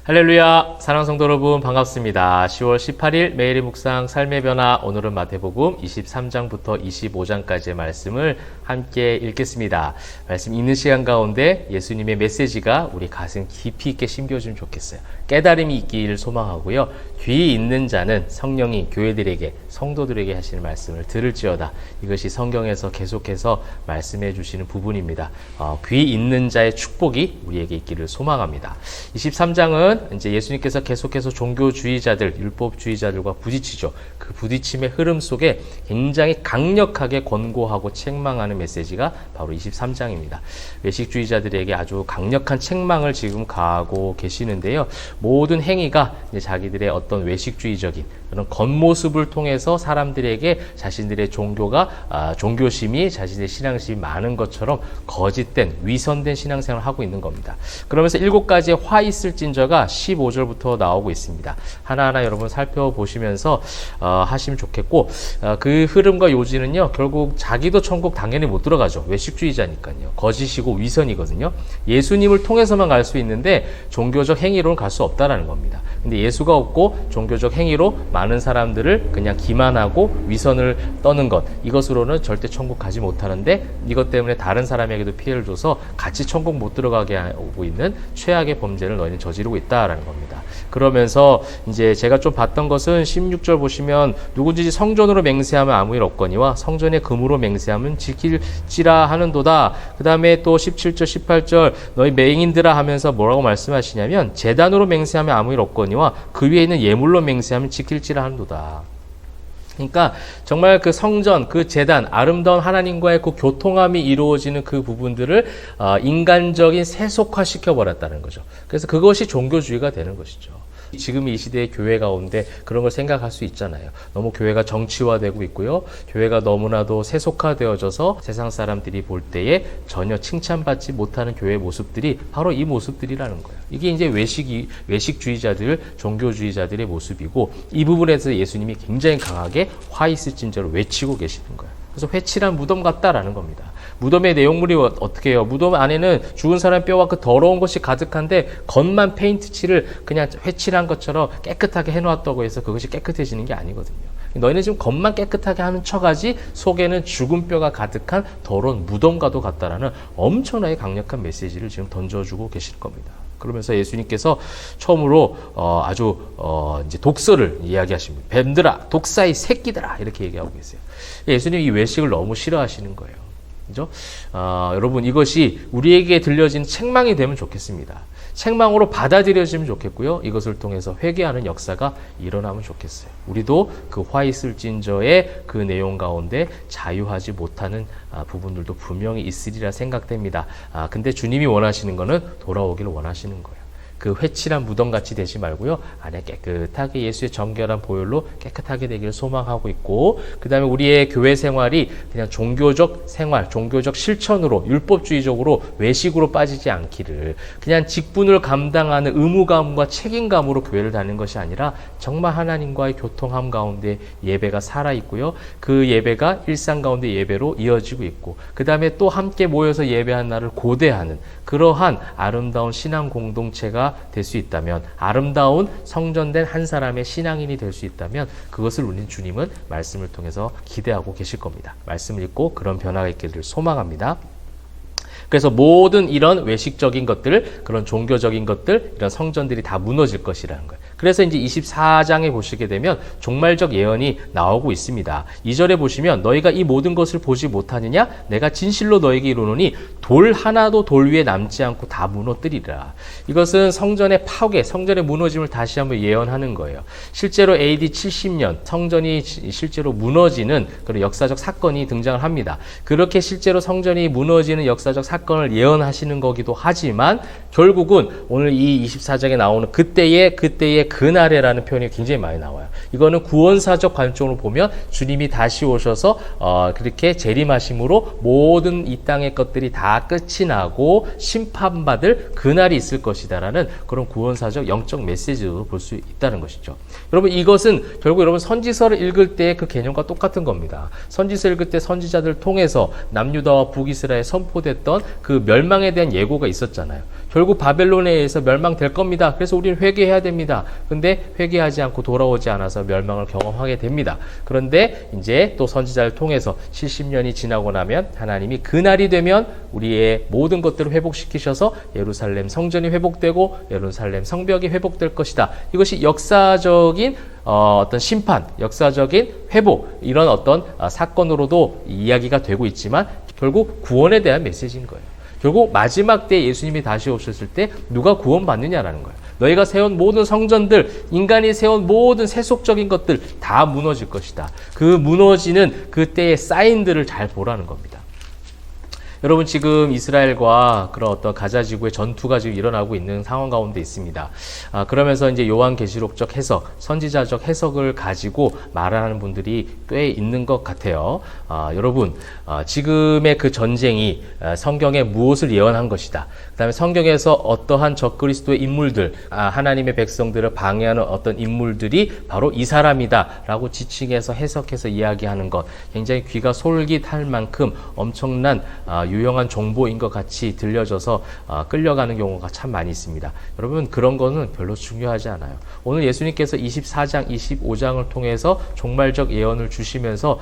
할렐루야! 사랑하는 성도 여러분 반갑습니다. 10월 18일 매일의 묵상 삶의 변화, 오늘은 마태복음 23장부터 25장까지의 말씀을 함께 읽겠습니다. 말씀 읽는 시간 가운데 예수님의 메시지가 우리 가슴 깊이 있게 심겨주면 좋겠어요. 깨달음이 있기를 소망하고요. 귀 있는 자는 성령이 교회들에게, 성도들에게 하시는 말씀을 들을지어다. 이것이 성경에서 계속해서 말씀해 주시는 부분입니다. 귀 있는 자의 축복이 우리에게 있기를 소망합니다. 23장은 이제 예수님께서 계속해서 종교주의자들, 율법주의자들과 부딪히죠. 그 부딪힘의 흐름 속에 굉장히 강력하게 권고하고 책망하는 메시지가 바로 23장입니다. 외식주의자들에게 아주 강력한 책망을 지금 가하고 계시는데요. 모든 행위가 이제 자기들의 어떤 외식주의적인 그런 겉모습을 통해서 사람들에게 자신들의 종교심이, 자신의 신앙심이 많은 것처럼 거짓된, 위선된 신앙생활을 하고 있는 겁니다. 그러면서 7가지의 화 있을진저가 15절부터 나오고 있습니다. 하나하나 여러분 살펴보시면서 하시면 좋겠고, 그 흐름과 요지는요, 결국 자기도 천국 당연히 못 들어가죠. 외식주의자니까요. 거짓이고 위선이거든요. 예수님을 통해서만 갈 수 있는데 종교적 행위로는 갈 수 없다라는 겁니다. 근데 예수가 없고 종교적 행위로 많은 사람들을 그냥 기만하고 위선을 떠는 것, 이것으로는 절대 천국 가지 못하는데, 이것 때문에 다른 사람에게도 피해를 줘서 같이 천국 못 들어가게 하고 있는 최악의 범죄를 너희는 저지르고 있다라는 겁니다. 그러면서 이제 제가 좀 봤던 것은 16절 보시면 누구든지 성전으로 맹세하면 아무 일 없거니와 성전의 금으로 맹세하면 지킬지라 하는도다. 그 다음에 또 17절 18절 너희 맹인들아 하면서 뭐라고 말씀하시냐면, 제단으로 맹세하면 아무 일 없거니와 그 위에 있는 예물로 맹세하면 지킬지라 하는도다. 그러니까 정말 그 성전, 그 제단, 아름다운 하나님과의 그 교통함이 이루어지는 그 부분들을 인간적인 세속화 시켜버렸다는 거죠. 그래서 그것이 종교주의가 되는 것이죠. 지금 이 시대의 교회 가운데 그런 걸 생각할 수 있잖아요. 너무 교회가 정치화되고 있고요. 교회가 너무나도 세속화되어져서 세상 사람들이 볼 때에 전혀 칭찬받지 못하는 교회 모습들이 바로 이 모습들이라는 거예요. 이게 이제 외식주의자들, 종교주의자들의 모습이고, 이 부분에서 예수님이 굉장히 강하게 화 있을진저를 외치고 계시는 거예요. 그래서 회칠한 무덤 같다라는 겁니다. 무덤의 내용물이 어떻게 해요? 무덤 안에는 죽은 사람 뼈와 그 더러운 것이 가득한데 겉만 페인트 칠을 그냥 회칠한 것처럼 깨끗하게 해놓았다고 해서 그것이 깨끗해지는 게 아니거든요. 너희는 지금 겉만 깨끗하게 하는 척하지 속에는 죽은 뼈가 가득한 더러운 무덤과도 같다라는 엄청나게 강력한 메시지를 지금 던져주고 계실 겁니다. 그러면서 예수님께서 처음으로 이제 독서를 이야기하십니다. 뱀들아, 독사의 새끼들아, 이렇게 얘기하고 계세요. 예수님이 이 외식을 너무 싫어하시는 거예요. 그죠? 여러분, 이것이 우리에게 들려진 책망이 되면 좋겠습니다. 책망으로 받아들여지면 좋겠고요. 이것을 통해서 회개하는 역사가 일어나면 좋겠어요. 우리도 그 화 있을진저의 그 내용 가운데 자유하지 못하는 부분들도 분명히 있으리라 생각됩니다. 근데 주님이 원하시는 거는 돌아오기를 원하시는 거예요. 그 회칠한 무덤같이 되지 말고요, 안에 깨끗하게 예수의 정결한 보혈로 깨끗하게 되기를 소망하고 있고, 그 다음에 우리의 교회 생활이 그냥 종교적 생활, 종교적 실천으로, 율법주의적으로, 외식으로 빠지지 않기를, 그냥 직분을 감당하는 의무감과 책임감으로 교회를 다니는 것이 아니라 정말 하나님과의 교통함 가운데 예배가 살아있고요, 그 예배가 일상 가운데 예배로 이어지고 있고, 그 다음에 또 함께 모여서 예배한 날을 고대하는 그러한 아름다운 신앙 공동체가 될 수 있다면, 아름다운 성전된 한 사람의 신앙인이 될 수 있다면, 그것을 우리 주님은 말씀을 통해서 기대하고 계실 겁니다. 말씀을 읽고 그런 변화가 있기를 소망합니다. 그래서 모든 이런 외식적인 것들, 그런 종교적인 것들, 이런 성전들이 다 무너질 것이라는 거예요. 그래서 이제 24장에 보시게 되면 종말적 예언이 나오고 있습니다. 2절에 보시면 너희가 이 모든 것을 보지 못하느냐? 내가 진실로 너에게 이르노니 돌 하나도 돌 위에 남지 않고 다 무너뜨리라. 이것은 성전의 파괴, 성전의 무너짐을 다시 한번 예언하는 거예요. 실제로 AD 70년 성전이 실제로 무너지는 그런 역사적 사건이 등장을 합니다. 그렇게 실제로 성전이 무너지는 역사적 사건을 예언하시는 거기도 하지만, 결국은 오늘 이 24장에 나오는 그때의 그 그날에라는 표현이 굉장히 많이 나와요. 이거는 구원사적 관점으로 보면 주님이 다시 오셔서 그렇게 재림하심으로 모든 이 땅의 것들이 다 끝이 나고 심판받을 그날이 있을 것이다라는 그런 구원사적 영적 메시지로 볼 수 있다는 것이죠. 여러분, 이것은 결국 여러분 선지서를 읽을 때 그 개념과 똑같은 겁니다. 선지서 읽을 때 선지자들을 통해서 남유다와 북이스라엘에 선포됐던 그 멸망에 대한 예고가 있었잖아요. 결국 바벨론에 의해서 멸망될 겁니다. 그래서 우리는 회개해야 됩니다. 근데 회개하지 않고 돌아오지 않아서 멸망을 경험하게 됩니다. 그런데 이제 또 선지자를 통해서 70년이 지나고 나면 하나님이 그날이 되면 우리의 모든 것들을 회복시키셔서 예루살렘 성전이 회복되고 예루살렘 성벽이 회복될 것이다. 이것이 역사적인 어떤 심판, 역사적인 회복, 이런 어떤 사건으로도 이야기가 되고 있지만 결국 구원에 대한 메시지인 거예요. 결국 마지막 때 예수님이 다시 오셨을 때 누가 구원받느냐라는 거예요. 너희가 세운 모든 성전들, 인간이 세운 모든 세속적인 것들 다 무너질 것이다. 그 무너지는 그때의 사인들을 잘 보라는 겁니다. 여러분, 지금 이스라엘과 그런 어떤 가자 지구의 전투가 지금 일어나고 있는 상황 가운데 있습니다. 그러면서 이제 요한계시록적 해석, 선지자적 해석을 가지고 말하는 분들이 꽤 있는 것 같아요. 여러분, 지금의 그 전쟁이 성경에 무엇을 예언한 것이다. 그 다음에 성경에서 어떠한 적그리스도의 인물들, 하나님의 백성들을 방해하는 어떤 인물들이 바로 이 사람이다 라고 지칭해서 해석해서 이야기하는 것, 굉장히 귀가 솔깃할 만큼 엄청난 유용한 정보인 것 같이 들려져서 끌려가는 경우가 참 많이 있습니다. 여러분, 그런 거는 별로 중요하지 않아요. 오늘 예수님께서 24장, 25장을 통해서 종말적 예언을 주시면서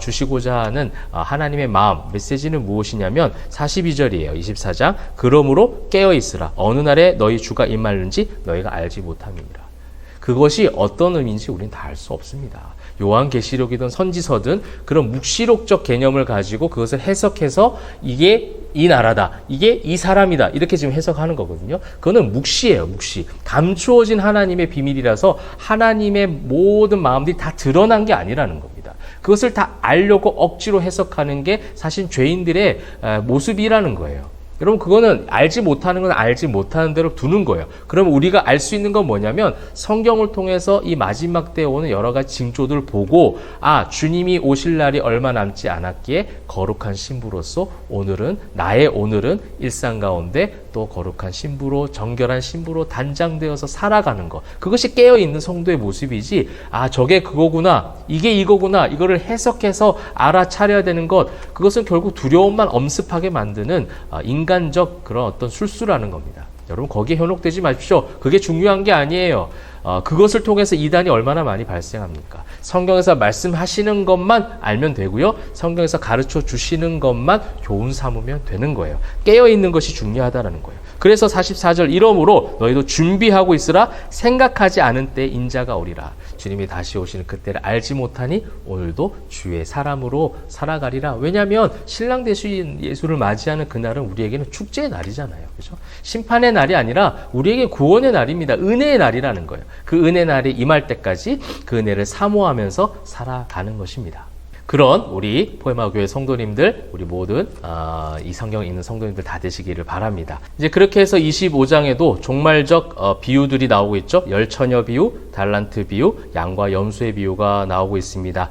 주시고자 하는 하나님의 마음, 메시지는 무엇이냐면 42절이에요. 24장. 그러므로 깨어있으라. 어느 날에 너희 주가 임하는지 너희가 알지 못함이니라. 그것이 어떤 의미인지 우리는 다 알 수 없습니다. 요한계시록이든 선지서든 그런 묵시록적 개념을 가지고 그것을 해석해서 이게 이 나라다, 이게 이 사람이다, 이렇게 지금 해석하는 거거든요. 그거는 묵시예요, 묵시. 감추어진 하나님의 비밀이라서 하나님의 모든 마음들이 다 드러난 게 아니라는 겁니다. 그것을 다 알려고 억지로 해석하는 게 사실 죄인들의 모습이라는 거예요. 여러분, 그거는 알지 못하는 건 알지 못하는 대로 두는 거예요. 그럼 우리가 알 수 있는 건 뭐냐면 성경을 통해서 이 마지막 때에 오는 여러 가지 징조들을 보고 주님이 오실 날이 얼마 남지 않았기에 거룩한 신부로서 나의 오늘은 일상 가운데 또 거룩한 신부로, 정결한 신부로 단장되어서 살아가는 것. 그것이 깨어있는 성도의 모습이지, 저게 그거구나, 이게 이거구나, 이거를 해석해서 알아차려야 되는 것, 그것은 결국 두려움만 엄습하게 만드는 인간적 그런 어떤 술수라는 겁니다. 여러분, 거기에 현혹되지 마십시오. 그게 중요한 게 아니에요. 그것을 통해서 이단이 얼마나 많이 발생합니까? 성경에서 말씀하시는 것만 알면 되고요. 성경에서 가르쳐 주시는 것만 교훈 삼으면 되는 거예요. 깨어있는 것이 중요하다는 거예요. 그래서 44절, 이러므로 너희도 준비하고 있으라. 생각하지 않은 때 인자가 오리라. 주님이 다시 오시는 그때를 알지 못하니 오늘도 주의 사람으로 살아가리라. 왜냐하면 신랑 되신 예수를 맞이하는 그날은 우리에게는 축제의 날이잖아요. 그렇죠? 심판의 날이 아니라 우리에게 구원의 날입니다. 은혜의 날이라는 거예요. 그 은혜 날이 임할 때까지 그 은혜를 사모하면서 살아가는 것입니다. 그런 우리 포에마 교회 성도님들, 우리 모든 이 성경을 읽는 성도님들 다 되시기를 바랍니다. 이제 그렇게 해서 25장에도 종말적 비유들이 나오고 있죠. 열처녀 비유, 달란트 비유, 양과 염소의 비유가 나오고 있습니다.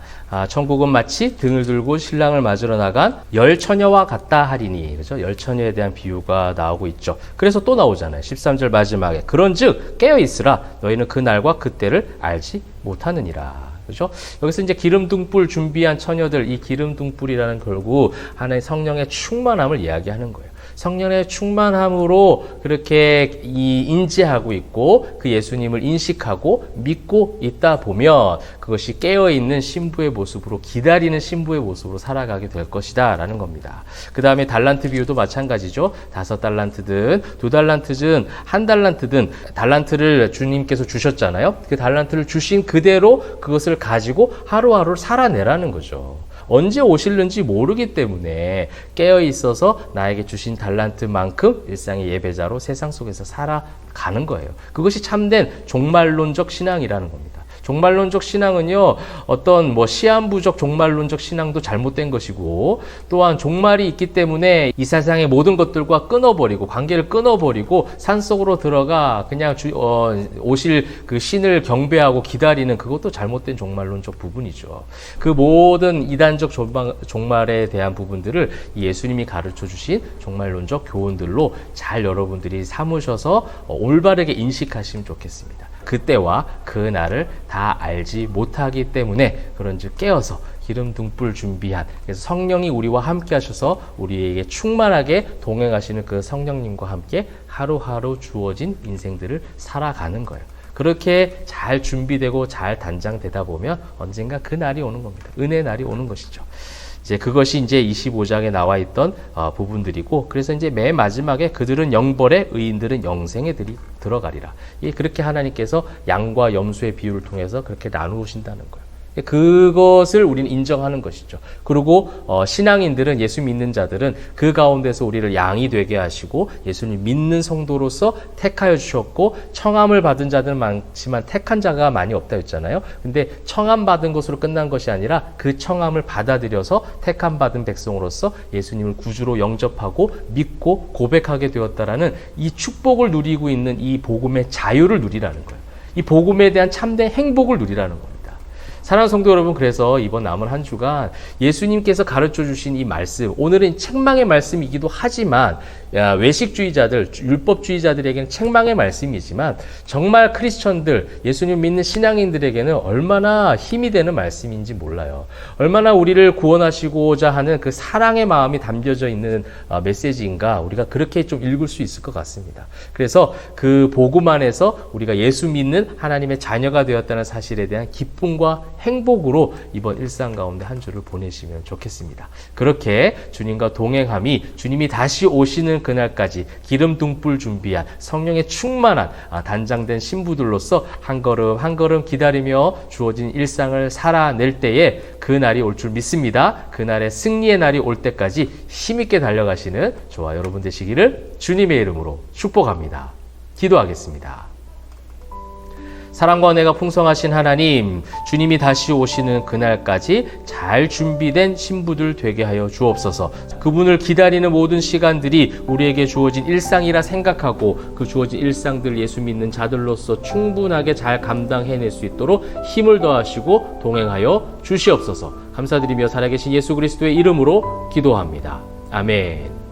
천국은 마치 등을 들고 신랑을 맞으러 나간 열처녀와 같다 하리니, 그렇죠? 열처녀에 대한 비유가 나오고 있죠. 그래서 또 나오잖아요. 13절 마지막에 그런즉 깨어 있으라. 너희는 그 날과 그때를 알지 못하느니라. 그렇죠? 여기서 이제 기름등불 준비한 처녀들, 이 기름등불이라는 결국 하나의 성령의 충만함을 이야기하는 거예요. 성령의 충만함으로 그렇게 인지하고 있고 그 예수님을 인식하고 믿고 있다 보면 그것이 깨어있는 신부의 모습으로, 기다리는 신부의 모습으로 살아가게 될 것이다 라는 겁니다. 그 다음에 달란트 비유도 마찬가지죠. 5달란트든 2달란트든 1달란트든 달란트를 주님께서 주셨잖아요. 그 달란트를 주신 그대로 그것을 가지고 하루하루를 살아내라는 거죠. 언제 오실는지 모르기 때문에 깨어있어서 나에게 주신 달란트만큼 일상의 예배자로 세상 속에서 살아가는 거예요. 그것이 참된 종말론적 신앙이라는 겁니다. 종말론적 신앙은요, 어떤 시한부적 종말론적 신앙도 잘못된 것이고, 또한 종말이 있기 때문에 이 세상의 모든 것들과 끊어버리고, 관계를 끊어버리고, 산속으로 들어가 그냥 오실 그 신을 경배하고 기다리는 그것도 잘못된 종말론적 부분이죠. 그 모든 이단적 종말에 대한 부분들을 예수님이 가르쳐 주신 종말론적 교훈들로 잘 여러분들이 삼으셔서 올바르게 인식하시면 좋겠습니다. 그때와 그 날을 다 알지 못하기 때문에 그런즉 깨어서 기름 등불 준비한, 그래서 성령이 우리와 함께 하셔서 우리에게 충만하게 동행하시는 그 성령님과 함께 하루하루 주어진 인생들을 살아가는 거예요. 그렇게 잘 준비되고 잘 단장되다 보면 언젠가 그 날이 오는 겁니다. 은혜의 날이 오는 것이죠. 이제 그것이 이제 25장에 나와 있던 부분들이고, 그래서 이제 맨 마지막에 그들은 영벌에 의인들은 영생에 들어가리라. 그렇게 하나님께서 양과 염소의 비유를 통해서 그렇게 나누신다는 거예요. 그것을 우리는 인정하는 것이죠. 그리고 신앙인들은, 예수 믿는 자들은 그 가운데서 우리를 양이 되게 하시고 예수님 믿는 성도로서 택하여 주셨고, 청함을 받은 자들은 많지만 택한 자가 많이 없다 했잖아요. 근데 청함 받은 것으로 끝난 것이 아니라 그 청함을 받아들여서 택함 받은 백성으로서 예수님을 구주로 영접하고 믿고 고백하게 되었다라는 이 축복을 누리고 있는 이 복음의 자유를 누리라는 거예요. 이 복음에 대한 참된 행복을 누리라는 겁니다. 사랑하는 성도 여러분, 그래서 이번 남은 한 주간 예수님께서 가르쳐 주신 이 말씀, 오늘은 책망의 말씀이기도 하지만 외식주의자들, 율법주의자들에게는 책망의 말씀이지만 정말 크리스천들, 예수님 믿는 신앙인들에게는 얼마나 힘이 되는 말씀인지 몰라요. 얼마나 우리를 구원하시고자 하는 그 사랑의 마음이 담겨져 있는 메시지인가, 우리가 그렇게 좀 읽을 수 있을 것 같습니다. 그래서 그 복음 안에서 우리가 예수 믿는 하나님의 자녀가 되었다는 사실에 대한 기쁨과 행복으로 이번 일상 가운데 한 주를 보내시면 좋겠습니다. 그렇게 주님과 동행함이 주님이 다시 오시는 그날까지 기름 등불 준비한 성령의 충만한 단장된 신부들로서 한 걸음 한 걸음 기다리며 주어진 일상을 살아낼 때에 그 날이 올 줄 믿습니다. 그날의 승리의 날이 올 때까지 힘있게 달려가시는 저와 여러분 되시기를 주님의 이름으로 축복합니다. 기도하겠습니다. 사랑과 은혜가 풍성하신 하나님, 주님이 다시 오시는 그날까지 잘 준비된 신부들 되게 하여 주옵소서. 그분을 기다리는 모든 시간들이 우리에게 주어진 일상이라 생각하고 그 주어진 일상들 예수 믿는 자들로서 충분하게 잘 감당해낼 수 있도록 힘을 더하시고 동행하여 주시옵소서. 감사드리며 살아계신 예수 그리스도의 이름으로 기도합니다. 아멘.